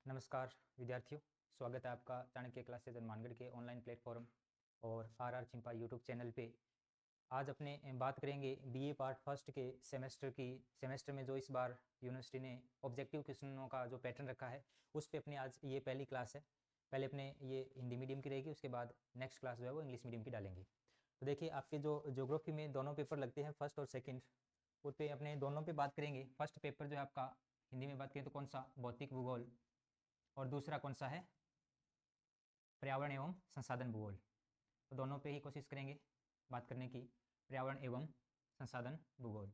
नमस्कार विद्यार्थियों, स्वागत है आपका चाणक्य क्लासेज हनुमानगढ़ के ऑनलाइन प्लेटफॉर्म और आर चिंपा यूट्यूब चैनल पे। आज अपने बात करेंगे बीए पार्ट फर्स्ट के सेमेस्टर में जो इस बार यूनिवर्सिटी ने ऑब्जेक्टिव क्वेश्चनों का जो पैटर्न रखा है उस पे अपनी आज ये पहली क्लास है। पहले अपने ये हिंदी मीडियम की रहेगी, उसके बाद नेक्स्ट क्लास जो है वो इंग्लिश मीडियम की डालेंगे। तो देखिए, आपके जो ज्योग्राफी में दोनों पेपर लगते हैं, फर्स्ट और सेकेंड, उस पर अपने दोनों पे बात करेंगे। फर्स्ट पेपर जो है आपका हिंदी में बात करें तो कौन सा, भौतिक भूगोल, और दूसरा कौन सा है, पर्यावरण एवं संसाधन भूगोल। तो दोनों पे ही कोशिश करेंगे बात करने की, पर्यावरण एवं संसाधन भूगोल।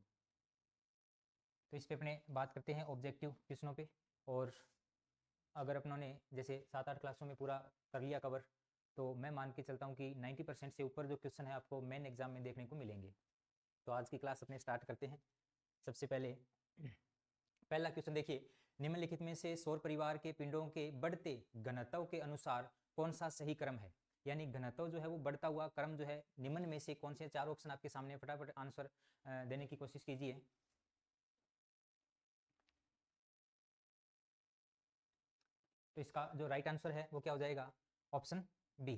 तो इस पे अपने बात करते हैं ऑब्जेक्टिव क्वेश्चनों पे। और अगर अपनों ने जैसे 7-8 क्लासों में पूरा कर लिया कवर, तो मैं मान के चलता हूँ कि 90% से ऊपर जो क्वेश्चन है आपको मेन एग्जाम में देखने को मिलेंगे। तो आज की क्लास अपने स्टार्ट करते हैं। सबसे पहले पहला क्वेश्चन देखिए, निम्नलिखित में से सौर परिवार के पिंडों के बढ़ते घनत्व के अनुसार कौन सा सही क्रम है। यानी घनत्व जो है वो बढ़ता हुआ क्रम जो है, निम्न में से कौन से चार ऑप्शन आपके सामने, फटाफट आंसर देने की कोशिश कीजिए। तो इसका जो राइट आंसर है वो क्या हो जाएगा, ऑप्शन बी।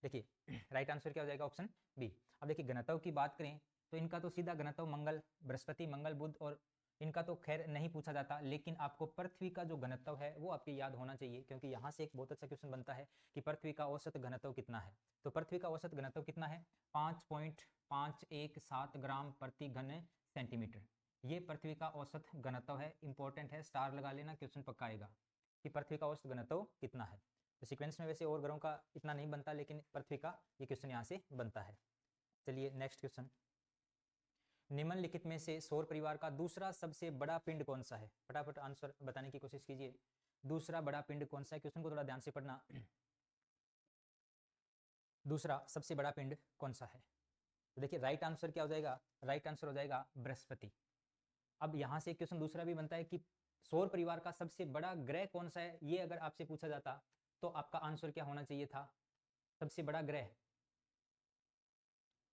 देखिए राइट आंसर क्या हो जाएगा, ऑप्शन बी। अब देखिए घनत्व की बात करें तो इनका तो सीधा घनत्व मंगल, बृहस्पति, मंगल, बुध और इनका तो खैर नहीं पूछा जाता, लेकिन आपको पृथ्वी का जो घनत्व है वो आपके याद होना चाहिए, क्योंकि यहाँ से एक बहुत अच्छा क्वेश्चन बनता है कि पृथ्वी का औसत घनत्व कितना है। तो पृथ्वी का औसत घनत्व कितना है, 5.517 ग्राम प्रति घन सेंटीमीटर। ये पृथ्वी का औसत घनत्व है। इंपॉर्टेंट है, स्टार लगा लेना, क्वेश्चन पक्का आएगा कि पृथ्वी का औसत घनत्व कितना है। तो सीक्वेंस में वैसे और ग्रहों का इतना नहीं बनता, लेकिन पृथ्वी का ये क्वेश्चन यहाँ से बनता है। चलिए नेक्स्ट क्वेश्चन, निम्नलिखित में से सौर परिवार का दूसरा सबसे बड़ा पिंड कौन सा है। फटाफट आंसर बताने की कोशिश कीजिए, दूसरा बड़ा पिंड कौन सा है। क्वेश्चन को थोड़ा ध्यान से पढ़ना। दूसरा सबसे बड़ा पिंड कौन सा है। तो देखिए राइट आंसर क्या हो जाएगा, राइट आंसर हो जाएगा बृहस्पति। अब यहां से क्वेश्चन दूसरा भी बनता है कि सौर परिवार का सबसे बड़ा ग्रह कौन सा है। ये अगर आपसे पूछा जाता तो आपका आंसर क्या होना चाहिए था, सबसे बड़ा ग्रह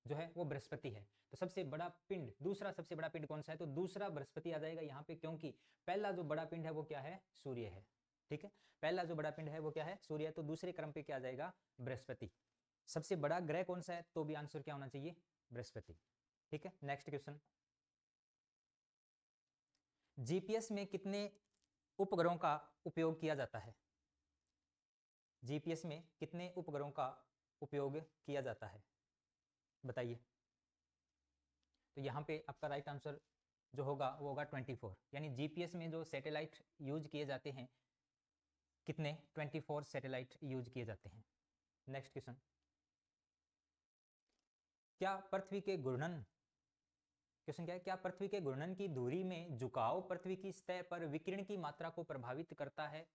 जो है वो बृहस्पति है। तो सबसे बड़ा पिंड, दूसरा सबसे बड़ा पिंड कौन सा है, तो दूसरा बृहस्पति आ जाएगा यहाँ पे, क्योंकि पहला जो बड़ा पिंड है वो क्या है, सूर्य है। ठीक है, पहला जो बड़ा पिंड है वो क्या है, सूर्य है। तो दूसरे क्रम पे क्या आ जाएगा, बृहस्पति। सबसे बड़ा ग्रह कौन सा है, तो भी आंसर क्या होना चाहिए, बृहस्पति। ठीक है, नेक्स्ट क्वेश्चन, जीपीएस में कितने उपग्रहों का उपयोग किया जाता है। जीपीएस में कितने उपग्रहों का उपयोग किया जाता है, बताइए। तो यहाँ पे आपका राइट आंसर जो होगा वो होगा 24। यानी जीपीएस में जो सैटेलाइट यूज किए जाते हैं, कितने, 24 सैटेलाइट यूज किए जाते हैं। नेक्स्ट क्वेश्चन, क्या पृथ्वी के घूर्णन, क्वेश्चन क्या है, क्या पृथ्वी के घूर्णन की धुरी में झुकाव पृथ्वी की सतह पर विकिरण की मात्रा को प्रभावित करता है।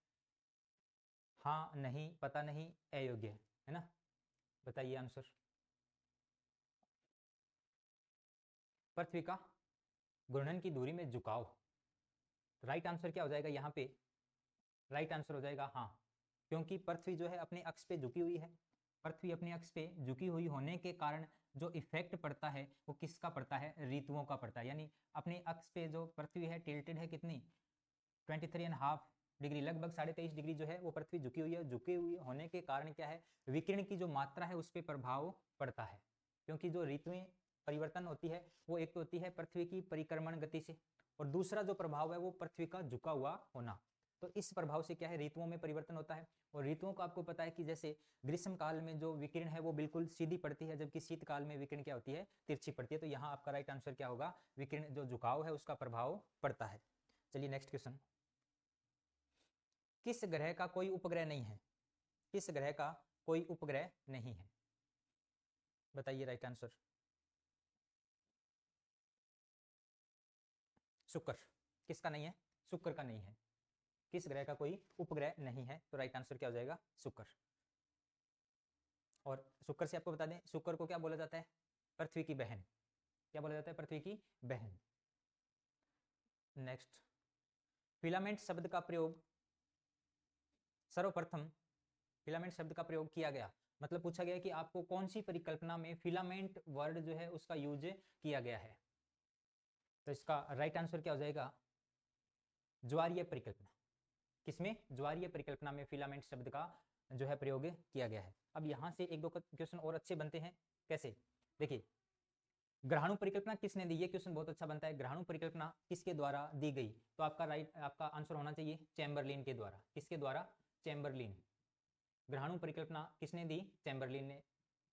हाँ, नहीं, पता नहीं, अयोग्य, है ना। बताइए आंसर। पृथ्वी का घूर्णन की धुरी में झुकाव, राइट आंसर क्या हो जाएगा यहाँ पे, राइट आंसर हो जाएगा हाँ, क्योंकि पृथ्वी जो है अपने अक्ष पे झुकी हुई है। पृथ्वी अपने अक्ष पे झुकी हुई होने के कारण जो इफेक्ट पड़ता है वो किसका पड़ता है, ऋतुओं का पड़ता है। यानी अपने अक्ष पे जो पृथ्वी है टिल्टेड है कितनी, 23.5 डिग्री, लगभग 23.5 डिग्री जो है वो पृथ्वी झुकी हुई है। झुकी हुई होने के कारण क्या है, विकिरण की जो मात्रा है उस पर प्रभाव पड़ता है। क्योंकि जो ऋतुएं परिवर्तन होती है वो एक तो होती है पृथ्वी की परिक्रमण गति से, और दूसरा जो प्रभाव है वो पृथ्वी का झुका हुआ होना। तो इस प्रभाव से क्या है, ऋतुओं में परिवर्तन होता है। और ऋतुओं को आपको पता है कि जैसे ग्रीष्म काल में जो विकिरण है वो बिल्कुल सीधी पड़ती है, जबकि शीतकाल में विकिरण क्या होती है, तिरछी पड़ती है। तो यहाँ आपका राइट आंसर क्या होगा, विकिरण जो झुकाव है उसका प्रभाव पड़ता है। चलिए नेक्स्ट क्वेश्चन, किस ग्रह का कोई उपग्रह नहीं है, किस ग्रह का कोई उपग्रह नहीं है, बताइए राइट आंसर। शुक्र, किसका नहीं है, शुक्र का नहीं है। किस ग्रह का कोई उपग्रह नहीं है, तो राइट आंसर क्या हो जाएगा, शुक्र। और शुक्र से आपको बता दें, शुक्र को क्या बोला जाता है, पृथ्वी की बहन। क्या बोला जाता है, पृथ्वी की बहन। नेक्स्ट, फिलामेंट शब्द का प्रयोग सर्वप्रथम, फिलामेंट शब्द का प्रयोग किया गया, मतलब पूछा गया कि आपको कौन सी परिकल्पना में फिलामेंट वर्ड जो है उसका यूज किया गया है। तो इसका राइट आंसर क्या हो जाएगा, ज्वारीय परिकल्पना। किसमें इसमें ज्वारीय परिकल्पना में फिलामेंट शब्द का जो है प्रयोग किया गया है। अब यहाँ से एक दो क्वेश्चन और अच्छे बनते हैं। कैसे? देखिए, ग्रहाणु परिकल्पना किसने दी? ये क्वेश्चन बहुत अच्छा बनता है। ग्रहाणु परिकल्पना किसके द्वारा दी गई? तो आपका आंसर होना चाहिए चैम्बरलिन के द्वारा। किसके द्वारा? चैम्बरलिन। ग्रहाणु परिकल्पना किसने दी? चैम्बरलिन ने।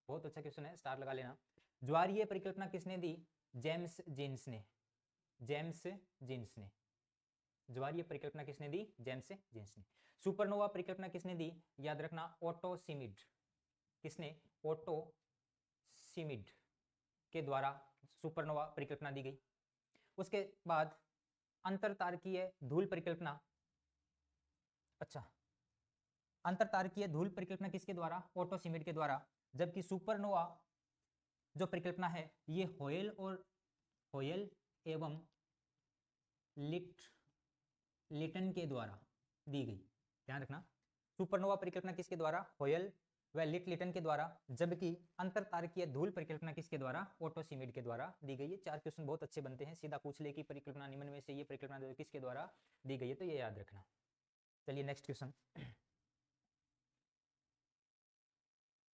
बहुत अच्छा क्वेश्चन है, स्टार लगा लेना। ज्वारीय परिकल्पना किसने दी? जेम्स जीन्स ने। जेम्स जीन्स ने। ज्वारीय परिकल्पना किसने दी? जेम्स जीन्स ने। सुपरनोवा परिकल्पना किसने दी? याद रखना, ओटो सिमिड। किसने? ओटो सिमिड के द्वारा सुपरनोवा परिकल्पना दी गई। उसके बाद अंतरतारकीय धूल परिकल्पना, अच्छा, अंतरतारकीय धूल परिकल्पना किसके द्वारा? ओटो सिमिड के द्वारा। जबकि सुपरनोवा जो परिकल्पना है ये होयल एवं लिटन के द्वारा दी गई। ध्यान रखना, सुपरनोवा परिकल्पना किसके द्वारा? होयल व लिटन के द्वारा। जबकि अंतरतारकीय धूल परिकल्पना किसके द्वारा? ओटो सिमिड के द्वारा दी गई है। 4 क्वेश्चन बहुत अच्छे बनते हैं। सीधा पूछ ले कि परिकल्पना निम्न में से ये परिकल्पना जो किसके द्वारा दी गई है, तो ये याद रखना। चलिए नेक्स्ट क्वेश्चन।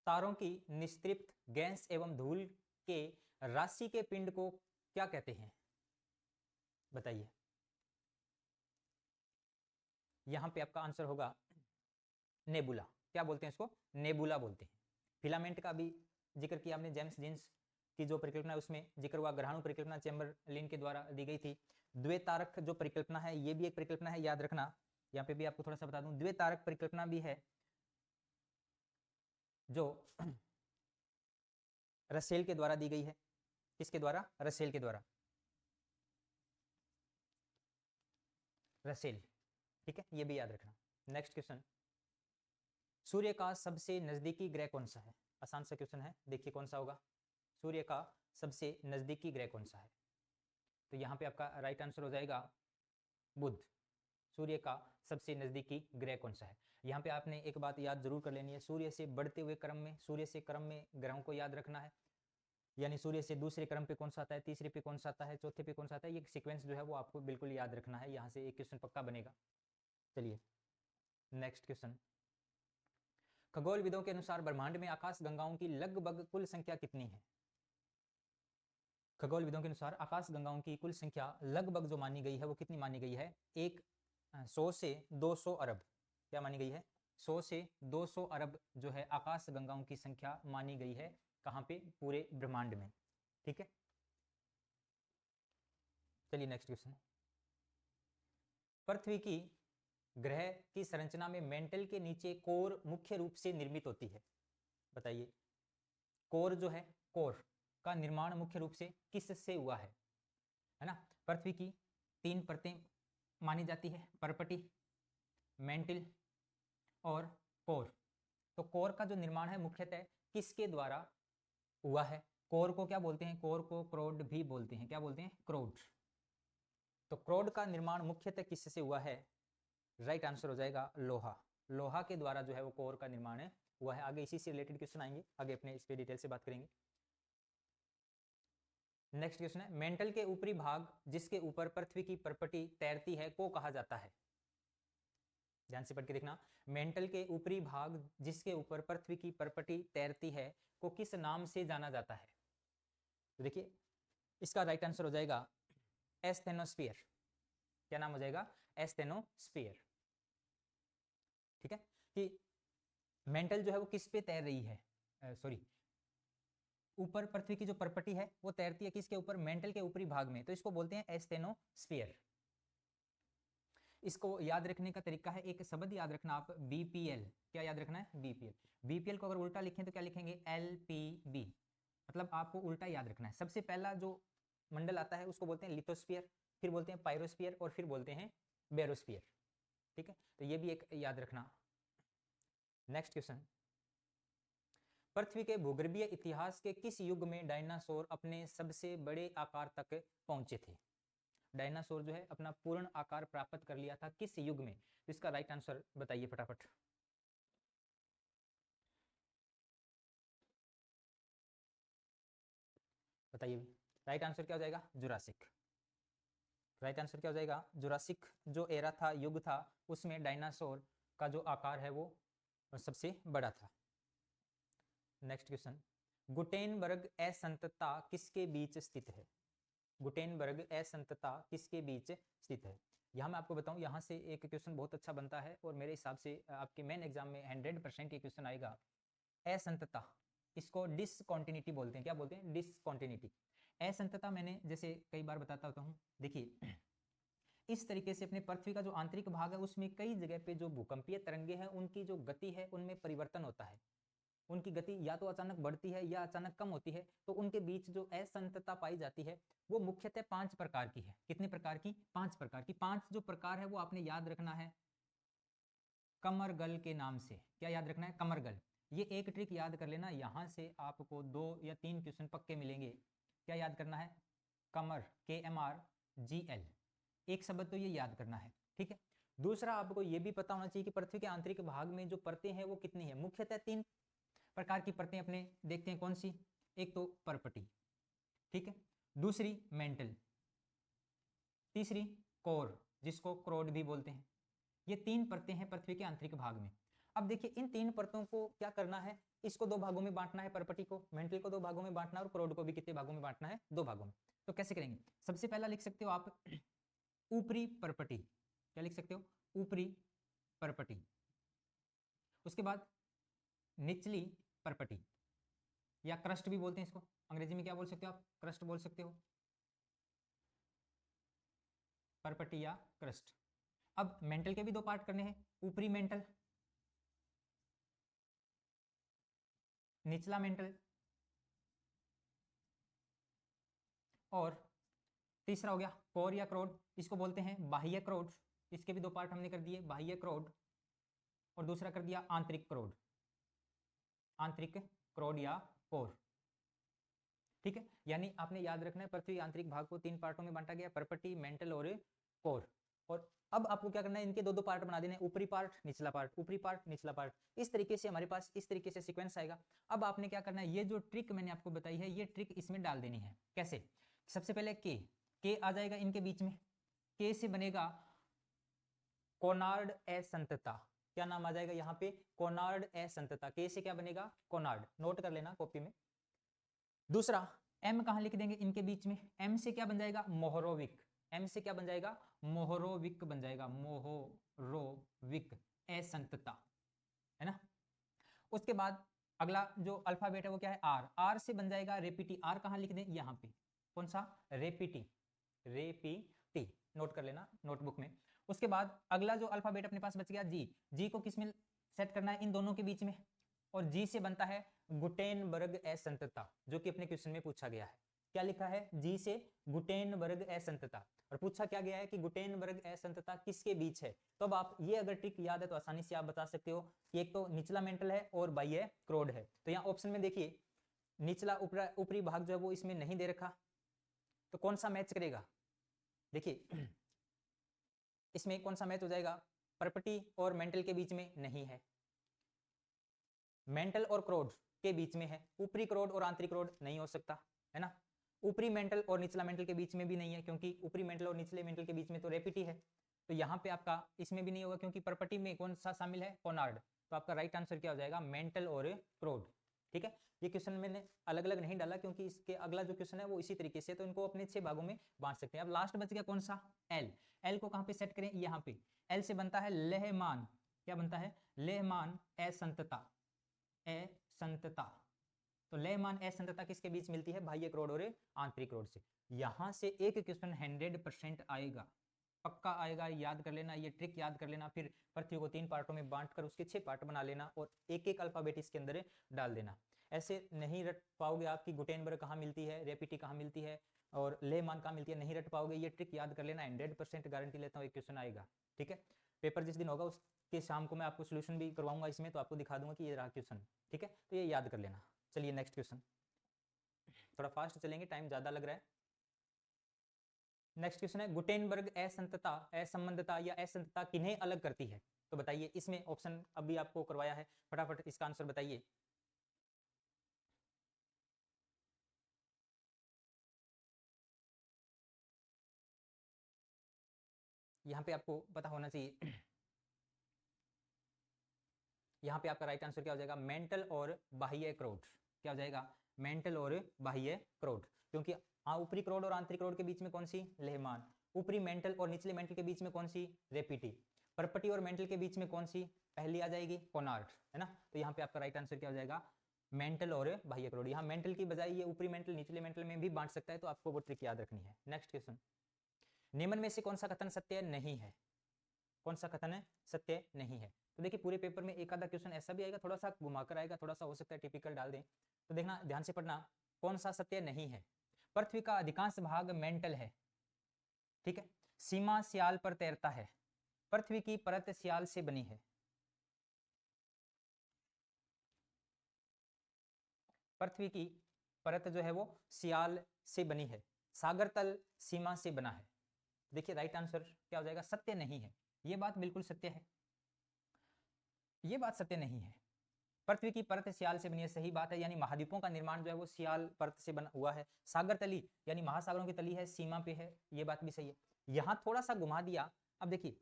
तारों की निस्तृप्त गैस एवं धूल के राशि के पिंड को क्या कहते हैं? बताइए। यहां पे आपका आंसर होगा नेबुला। क्या बोलते हैं इसको? नेबुला बोलते हैं। फिलामेंट का भी जिक्र किया आपने, जेम्स जीन्स की जो परिकल्पना है उसमें जिक्र हुआ। ग्रहाणु परिकल्पना चैम्बरलिन के द्वारा दी गई थी। द्वितारक जो परिकल्पना है ये भी एक परिकल्पना है, याद रखना। यहाँ पे भी आपको थोड़ा सा बता दूं, द्वितारक परिकल्पना भी है जो रसेल के द्वारा दी गई है। किसके द्वारा? रसेल के द्वारा। रसेल, ठीक है, ये भी याद रखना। नेक्स्ट क्वेश्चन, सूर्य का सबसे नजदीकी ग्रह कौन सा है? आसान सा क्वेश्चन है, देखिए कौन सा होगा। सूर्य का सबसे नजदीकी ग्रह कौन सा है? तो यहाँ पे आपका राइट आंसर हो जाएगा बुध। सूर्य का सबसे नजदीकी ग्रह कौन सा है? यहाँ पे आपने एक बात याद जरूर कर लेनी है, सूर्य से बढ़ते हुए क्रम में, सूर्य से क्रम में ग्रहों को याद रखना है। यानी सूर्य से दूसरे क्रम पे कौन सा आता है, तीसरे पे कौन सा आता है, चौथे पे कौन सा आता है, ये सीक्वेंस जो है वो आपको बिल्कुल याद रखना है। यहाँ से एक क्वेश्चन पक्का बनेगा। चलिए नेक्स्ट क्वेश्चन, खगोलविदों के अनुसार ब्रह्मांड में आकाश गंगाओं की लगभग कुल संख्या कितनी है? खगोलविदों के अनुसार आकाश गंगाओं की कुल संख्या लगभग जो मानी गई है वो कितनी मानी गई है? 100 से 200 अरब। क्या मानी गई है? 100 से 200 अरब जो है आकाश गंगाओं की संख्या मानी गई है। कहाँ पे? पूरे ब्रह्मांड में। ठीक है, चलिए नेक्स्ट क्वेश्चन, पृथ्वी की ग्रह की संरचना में मेंटल के नीचे कोर मुख्य रूप से निर्मित होती है। बताइए, कोर जो है, कोर का निर्माण मुख्य रूप से किससे हुआ है ना? पृथ्वी की 3 परतें मानी जाती है, परपटी, मेंटल और कोर। तो कोर का जो निर्माण है मुख्यतः किसके द्वारा हुआ है? कोर को क्या बोलते हैं? कोर को क्रोड भी बोलते हैं। क्या बोलते हैं? क्रोड। तो क्रोड का निर्माण मुख्यतः किससे हुआ है? राइट आंसर हो जाएगा लोहा। लोहा के द्वारा जो है वो कोर का निर्माण हुआ है। आगे इसी से रिलेटेड क्वेश्चन आएंगे, आगे अपने इस पे डिटेल से बात करेंगे। नेक्स्ट क्वेश्चन है, मेंटल के ऊपरी भाग जिसके ऊपर पृथ्वी की परपटी तैरती है को कहा जाता है? ध्यान से पढ़ के देखना, मेंटल के ऊपरी भाग जिसके ऊपर पृथ्वी की परपटी तैरती है को किस नाम से जाना जाता है? तो देखिए इसका राइट आंसर हो जाएगा एस्थेनोस्फीयर। क्या नाम हो जाएगा? एस्थेनोस्फीयर। ठीक है, कि मेंटल जो है वो किस पे तैर रही है? सॉरी, ऊपर पृथ्वी की जो परपटी है वो तैरती है किसके ऊपर? मेंटल के ऊपरी भाग में। तो इसको बोलते हैं एस्थेनोस्फीयर। इसको याद रखने का तरीका है, एक शब्द याद रखना आप, बीपीएल। क्या याद रखना है? बीपीएल। बीपीएल को अगर उल्टा लिखें तो क्या लिखेंगे? एलपीबी। मतलब आपको उल्टा याद रखना है। सबसे पहला जो मंडल आता है उसको बोलते हैं लिथोस्फीयर, फिर बोलते हैं पायरोस्फीयर और फिर बोलते हैं बेरोस्फीयर। ठीक है, तो ये भी एक याद रखना। नेक्स्ट क्वेश्चन, पृथ्वी के भूगर्भीय इतिहास के किस युग में डायनासोर अपने सबसे बड़े आकार तक पहुंचे थे? डायनासोर जो है अपना पूर्ण आकार प्राप्त कर लिया था किस युग में? तो इसका राइट आंसर बताइए फटाफट। बताइए, राइट आंसर क्या हो जाएगा? जुरासिक। राइट आंसर क्या हो जाएगा? जुरासिक जो एरा था, युग था, उसमें डायनासोर का जो आकार है वो सबसे बड़ा था। नेक्स्ट क्वेश्चन, गुटेनबर्ग असंततता किसके बीच स्थित है? गुटेनबर्ग असंततता किसके बीच स्थित है? यहाँ मैं आपको बताऊं, यहाँ से एक क्वेश्चन बहुत अच्छा बनता है और मेरे हिसाब से आपके मेन एग्जाम में 100% ये क्वेश्चन आएगा। असंततता, इसको डिसकॉन्टिन्यूटी बोलते हैं। क्या बोलते हैं? डिसकॉन्टिन्यूटी। असंततता मैंने जैसे कई बार बताता होता हूँ, देखिए इस तरीके से अपने पृथ्वी का जो आंतरिक भाग है उसमें कई जगह पे जो भूकंपीय तरंगे हैं उनकी जो गति है उनमें परिवर्तन होता है। उनकी गति या तो अचानक बढ़ती है या अचानक कम होती है, तो उनके बीच जो असंततता पाई जाती है वो मुख्यतः 5 प्रकार की है। कितने प्रकार की? 5 प्रकार की। 5 जो प्रकार है वो आपने याद रखना है कमरगल के नाम से। क्या याद रखना है? कमरगल। ये एक ट्रिक याद कर लेना, यहाँ से आपको 2 या 3 क्वेश्चन पक्के मिलेंगे। क्या याद करना है? कमर, KMRGL, एक शब्द तो ये याद करना है, ठीक है। दूसरा आपको ये भी पता होना चाहिए कि पृथ्वी के आंतरिक भाग में जो परतें हैं वो कितनी है। मुख्यतः 3 प्रकार की परतें अपने देखते हैं, कौन सी? एक तो परपटी, ठीक है, दूसरी मेंटल, तीसरी कोर जिसको क्रोड भी बोलते हैं। ये 3 परतें हैं पृथ्वी के आंतरिक भाग में। अब देखिए इन 3 परतों को क्या करना है, इसको 2 भागों में बांटना है, परपटी को, मेंटल को 2 भागों में बांटना है और क्रोड को भी कितने भागों में बांटना है? 2 भागों में। तो कैसे करेंगे? सबसे पहला लिख सकते हो आप ऊपरी परपटी। क्या लिख सकते हो? ऊपरी परपटी। उसके बाद निचली परपटी या क्रस्ट भी बोलते हैं इसको, अंग्रेजी में क्या बोल सकते हो आप? क्रस्ट बोल सकते हो, परपटी या क्रस्ट। अब मेंटल के भी 2 पार्ट करने हैं, ऊपरी मेंटल, निचला मेंटल, और तीसरा हो गया कोर या क्रोड, इसको बोलते हैं बाह्य क्रोड। इसके भी 2 पार्ट हमने कर दिए, बाह्य क्रोड और दूसरा कर दिया आंतरिक क्रोड, आंतरिक क्रोड या कोर, ठीक है। यानी आपने याद रखना है पृथ्वी आंतरिक भाग को 3 पार्टों में बांटा गया, परपटी, मेंटल और कोर। और अब आपको क्या करना है, इनके 2-2 पार्ट बना देने, ऊपरी पार्ट निचला पार्ट, ऊपरी पार्ट निचला पार्ट। इस तरीके से हमारे पास इस तरीके से सीक्वेंस आएगा। अब आपने क्या करना है, ये जो ट्रिक मैंने आपको बताई है ये ट्रिक इसमें डाल देनी है। कैसे? सबसे पहले के आ जाएगा इनके बीच में, के से बनेगा कोनार्ड असंतता। क्या नाम आ जाएगा यहाँ पे? कोनार्ड असंतता। के से क्या बनेगा? कोनार्ड। नोट कर लेना कॉपी में। दूसरा एम कहां लिख देंगे इनके बीच में? एम से क्या बन जाएगा? मोहरोविक। एम से क्या बन जाएगा? मोहरोविक बन जाएगा, मोहरोविक असंतता, है ना। उसके बाद अगला जो अल्फाबेट है वो क्या है? आर। आर से बन जाएगा रेपिटी। आर कहां लिख दें? यहाँ पे। कौन सा? रेपिटी, रेपिटी। नोट कर लेना नोटबुक में। उसके बाद अगला जो अल्फाबेट अपने पास बच गया जी। जी को किस में सेट करना है? इन दोनों के बीच में। और जी से बनता है गुटेनबर्ग असंतता, जो कि अपने क्वेश्चन में पूछा गया है। क्या लिखा है? जी से गुटेनबर्ग असंतता। और पूछा क्या गया है कि गुटेनबर्ग असंतता किसके बीच है। तो अब आप ये अगर ट्रिक याद है तो आसानी से आप बता सकते हो कि एक तो निचला मेंटल है और बाह्य क्रोड है। तो यहाँ ऑप्शन में देखिए निचला ऊपरी भाग जो है वो इसमें नहीं दे रखा, तो कौन सा मैच करेगा? देखिए इसमें कौन सा मैच हो जाएगा? परपटी और मेंटल के बीच में नहीं है, मेंटल और क्रोड के बीच में है, ऊपरी क्रोड और आंतरिक क्रोड नहीं हो सकता, है ना। ऊपरी मेंटल और निचला मेंटल के बीच में भी नहीं है, क्योंकि ऊपरी मेंटल और निचले मेंटल के बीच में तो रेपिटी है। तो यहाँ पे आपका इसमें भी नहीं होगा, क्योंकि परपटी में कौन सा शामिल है? कोनार्ड। तो आपका राइट आंसर क्या हो जाएगा? मेंटल और क्रोड, ठीक है। ये क्वेश्चन मैंने अलग अलग नहीं डाला क्योंकि इसके अगला जो क्वेश्चन है वो इसी तरीके से, तो इनको अपने 6 भागों में बांट सकते हैं। अब लास्ट बच गया कौन सा? एल। एल को कहाँ पे सेट करें? यहाँ पे। एल से बनता है लेहमान। क्या बनता है? लेहमान असंतता, असंतता। तो लेहमान असंतता किसके बीच मिलती है? बाह्य क्रोड और आंतरिक क्रोड से। यहां से एक क्वेश्चन 100% आएगा, पक्का आएगा, याद कर लेना, ये ट्रिक याद कर लेना। फिर पृथ्वी को 3 पार्टों में बांटकर उसके 6 पार्ट बना लेना और एक एक अल्फाबेट इसके अंदर डाल देना। ऐसे नहीं रट पाओगे आप कि गुटेनबर्ग कहाँ मिलती है, रेपिटी कहाँ मिलती है और लेहमान कहाँ मिलती है, नहीं रट पाओगे। ये ट्रिक याद कर लेना, 100% गारंटी लेता हूँ एक क्वेश्चन आएगा, ठीक है। पेपर जिस दिन होगा उसके शाम को मैं आपको सोल्यूशन भी करवाऊंगा इसमें, तो आपको दिखा दूंगा कि ये रहा क्वेश्चन, ठीक है। तो ये याद कर लेना। चलिए नेक्स्ट क्वेश्चन, थोड़ा फास्ट चलेंगे, टाइम ज्यादा लग रहा है। नेक्स्ट क्वेश्चन है गुटेनबर्ग असंतता, असंबंधता या असंतता किन्हें अलग करती है? तो बताइए, इसमें ऑप्शन अभी आपको करवाया है, फटाफट इसका आंसर बताइए। यहाँ पे आपको पता होना चाहिए, यहाँ पे आपका राइट आंसर क्या हो जाएगा, मेंटल और बाह्य क्रोड। क्या हो जाएगा, मेंटल और बाह्य क्रोड, क्योंकि ऊपरी क्रोड और आंतरिक क्रोड के बीच में कौन सी, लेहमान। ऊपरी मेंटल और निचले मेंटल के बीच में कौन सी, रेपिटी। परपटी और मेंटल के बीच में कौन सी पहली आ जाएगी, कोनार्ड, है ना। तो यहाँ पे आपका राइट आंसर क्या हो जाएगा, मेंटल और बाह्य क्रोड। यहाँ मेंटल की बजाय ये ऊपरी मेंटल निचले मेंटल में भी बांट सकता है, तो आपको वो ट्रिक याद रखनी है। नेक्स्ट क्वेश्चन, निम्न में से कौन सा कथन सत्य नहीं है, कौन सा कथन सत्य नहीं है। तो देखिए पूरे पेपर में एक आधा क्वेश्चन ऐसा भी आएगा, थोड़ा सा घुमाकर आएगा, थोड़ा सा हो सकता है टिपिकल डाल दें, तो देखना ध्यान से पढ़ना, कौन सा सत्य नहीं है। पृथ्वी का अधिकांश भाग मेंटल है, ठीक है। सीमा सियाल पर तैरता है, पृथ्वी की परत सियाल से बनी है, पृथ्वी की परत जो है वो सियाल से बनी है, सागर तल सीमा से बना है। देखिए राइट आंसर क्या हो जाएगा, सत्य नहीं है। ये बात बिल्कुल सत्य है, ये बात सत्य नहीं है। पृथ्वी की परत सियाल से बनी है, सही बात है, यानी महाद्वीपों का निर्माण जो है वो सियाल परत से बना हुआ है। सागर तली यानी महासागरों की तली है, सीमा पे है, ये बात भी सही है। यहां थोड़ा सा घुमा दिया। अब देखिए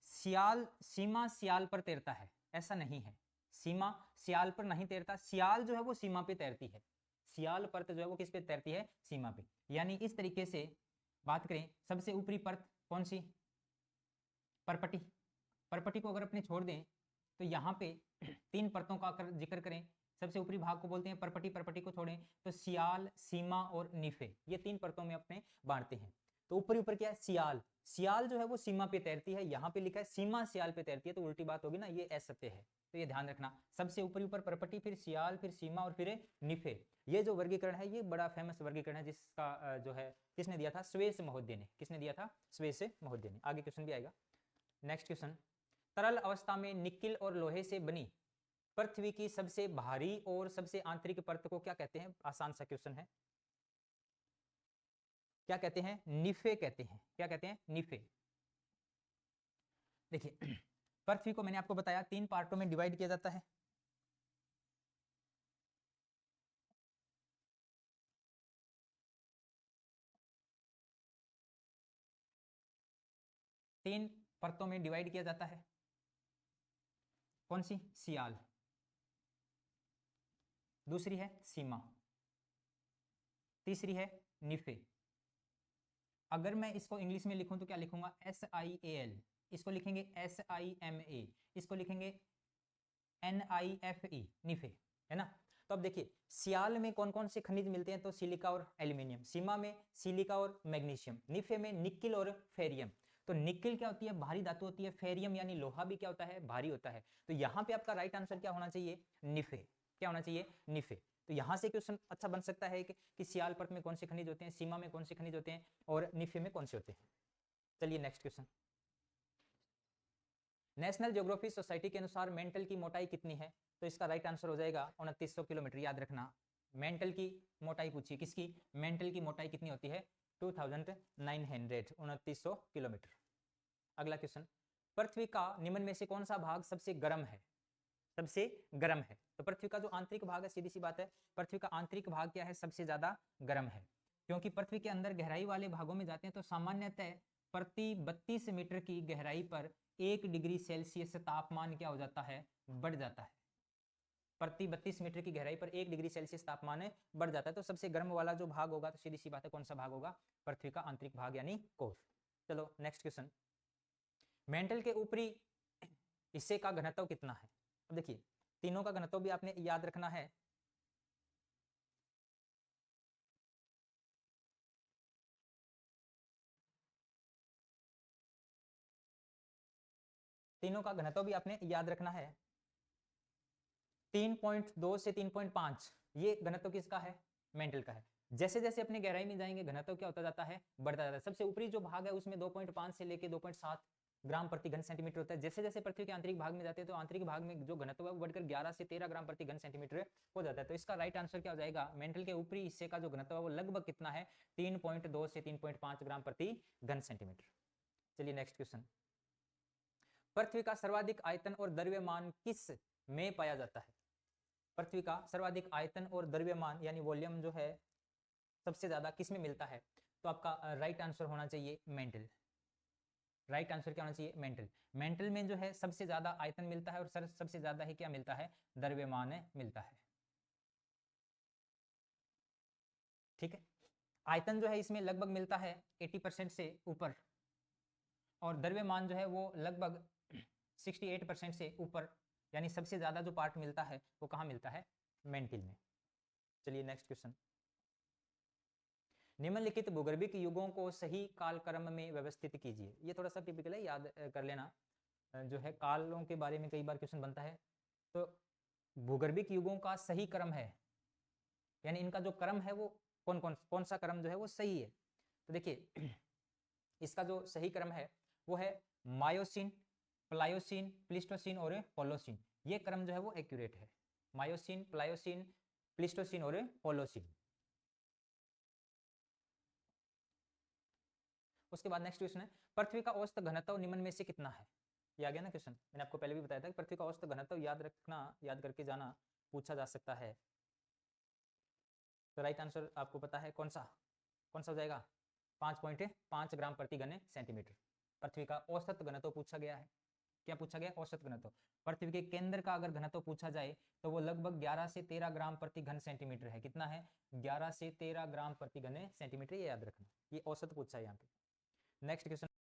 सियाल, सीमा सियाल पर तैरता है, ऐसा नहीं है, सीमा सियाल पर नहीं तैरता, सियाल जो है वो सीमा पे तैरती है, सियाल परत जो है वो किस पे तैरती है, सीमा पे। यानी इस तरीके से बात करें, सबसे ऊपरी परत कौन सी, परपटी। परपटी को अगर अपने छोड़ दें तो यहाँ पे तीन परतों का अगर जिक्र करें, सबसे ऊपरी भाग को बोलते हैं परपटी, परपटी को छोड़ें तो सियाल, सीमा और निफे, ये तीन परतों में अपने बांटते हैं। तो ऊपर ऊपर क्या है, सियाल, सियाल जो है वो सीमा पे तैरती है, यहाँ पे लिखा है सीमा सियाल पे तैरती है, तो उल्टी बात होगी ना, ये असत्य है, तो ये ध्यान रखना। सबसे ऊपरी ऊपर परपटी, फिर सियाल, फिर सीमा और फिर निफे। ये जो वर्गीकरण है ये बड़ा फेमस वर्गीकरण है, जिसका जो है किसने दिया था, स्वेस महोदय ने। किसने दिया था, स्वेस महोदय ने। आगे क्वेश्चन भी आएगा। नेक्स्ट क्वेश्चन, तरल अवस्था में निकिल और लोहे से बनी पृथ्वी की सबसे भारी और सबसे आंतरिक परत को क्या कहते हैं, आसान सा क्वेश्चन है, क्या कहते हैं, निफे कहते हैं। क्या कहते हैं, निफे। देखिए पृथ्वी को मैंने आपको बताया तीन पार्टों में डिवाइड किया जाता है, तीन परतों में डिवाइड किया जाता है। कौन सी, सियाल, दूसरी है सीमा, तीसरी है निफे। अगर मैं इसको इंग्लिश में लिखूं तो क्या लिखूंगा, SIAL, इसको लिखेंगे SIMA, इसको लिखेंगे NIFE, निफे, है ना। तो अब देखिए सियाल में कौन कौन से खनिज मिलते हैं, तो सिलिका और एल्यूमिनियम, सीमा में सिलिका और मैग्नीशियम, निफे में निकिल और फेरियम। तो निकिल क्या होती है, भारी धातु होती है, फेरियम यानी लोहा भी क्या होता है, भारी होता है। तो यहाँ पे आपका राइट आंसर क्या होना चाहिए, निफे। क्या होना चाहिए, निफे। तो यहाँ से क्वेश्चन अच्छा बन सकता है कि सियाल परत में कौन से खनिज होते हैं, सीमा में कौन से खनिज होते हैं और निफे में कौन से होते हैं। चलिए next question, national geography society के अनुसार मेंटल की मोटाई कितनी है, तो इसका राइट आंसर हो जाएगा 2900 किलोमीटर। याद रखना, मेंटल की मोटाई पूछी, किसकी, मेंटल की मोटाई कितनी होती है, 2900, 2900 किलोमीटर। अगला क्वेश्चन, पृथ्वी का निम्न में से कौन सा भाग सबसे गर्म है, सबसे गर्म है। तो पृथ्वी का जो आंतरिक भाग है, सीधी सी बात है, पृथ्वी का आंतरिक भाग क्या है, सबसे ज्यादा गर्म है, क्योंकि पृथ्वी के अंदर गहराई वाले भागों में जाते हैं तो सामान्यतः प्रति 32 मीटर की गहराई पर 1 डिग्री सेल्सियस तापमान क्या हो जाता है, बढ़ जाता है। प्रति 32 मीटर की गहराई पर 1 डिग्री सेल्सियस तापमान बढ़ जाता है। तो सबसे गर्म वाला जो भाग होगा, तो सीधी सी बात है कौन सा भाग होगा, पृथ्वी का आंतरिक भाग यानी कोर। चलो नेक्स्ट क्वेश्चन, मेंटल के ऊपरी हिस्से का घनत्व कितना है। अब देखिए तीनों का घनत्व भी आपने याद रखना है। तीनों का घनत्व भी आपने याद रखना है। 3.2 से 3.5 ये घनत्व किसका है, मेंटल का है। जैसे जैसे अपने गहराई में जाएंगे घनत्व क्या होता जाता है, बढ़ता जाता है। सबसे ऊपरी जो भाग है उसमें 2.5 से लेके 2.7 ग्राम प्रति घन सेंटीमीटर होता है। जैसे जैसे पृथ्वी के आंतरिक भाग में जाते हैं तो आंतरिक भाग में जो घनत्व है वो बढ़कर 11 से 13 ग्राम प्रति घन सेंटीमीटर हो जाता है। तो इसका राइट आंसर क्या हो जाएगा, मेंटल के ऊपरी हिस्से का जो घनत्व है वो लगभग कितना है, 3.2 से 3.5 ग्राम प्रति घन सेंटीमीटर। चलिए नेक्स्ट क्वेश्चन, पृथ्वी का सर्वाधिक आयतन और द्रव्यमान किस में पाया जाता है। पृथ्वी का सर्वाधिक आयतन और द्रव्यमान यानी वॉल्यूम जो है सबसे ज्यादा किस में मिलता है, तो आपका राइट आंसर होना चाहिए मेंटल। राइट आंसर क्या होना चाहिए? मेंटल। मेंटल में जो है सबसे ज्यादा आयतन मिलता है और सबसे ज्यादा ही क्या मिलता है? द्रव्यमान मिलता है। ठीक है, आयतन जो है इसमें लगभग मिलता है 80% से ऊपर, और द्रव्यमान जो है वो लगभग 68% से ऊपर, यानी सबसे ज्यादा जो पार्ट मिलता है वो कहाँ मिलता है? मेंटल में। चलिए नेक्स्ट क्वेश्चन। निम्नलिखित भूगर्भिक युगों को सही कालक्रम में व्यवस्थित कीजिए। ये थोड़ा सा टिपिकल है, याद कर लेना। जो है कालों के बारे में कई बार क्वेश्चन बनता है। तो भूगर्भिक युगों का सही क्रम है, यानी इनका जो क्रम है वो कौन सा क्रम जो है वो सही है। तो देखिए इसका जो सही क्रम है वो है मायोसिन, प्लायोसिन, प्लिस्टोसिन और होलोसिन। ये क्रम जो है वो एक्यूरेट है। मायोसिन, प्लायोसिन, प्लिस्टोसिन और होलोसिन। उसके बाद नेक्स्ट क्वेश्चन है, पृथ्वी का औसत घनत्व निम्न में से कितना है? ये आ गया ना क्वेश्चन, मैंने आपको पहले भी बताया था कि पृथ्वी का औसत घनत्व याद रखना, याद करके जाना, पूछा जा सकता है। तो राइट आंसर आपको पता है कौन सा हो जाएगा? 5.5 ग्राम प्रति घन सेंटीमीटर। पृथ्वी का औसत घनत्व पूछा गया है। क्या पूछा गया? औसत घनत्व। पृथ्वी के केंद्र का अगर घनत्व पूछा जाए तो वो लगभग 11 से 13 ग्राम प्रति घन सेंटीमीटर है। कितना है? 11 से 13 ग्राम प्रति घन सेंटीमीटर, ये याद रखना। ये औसत पूछा है यहाँ पे। Next question.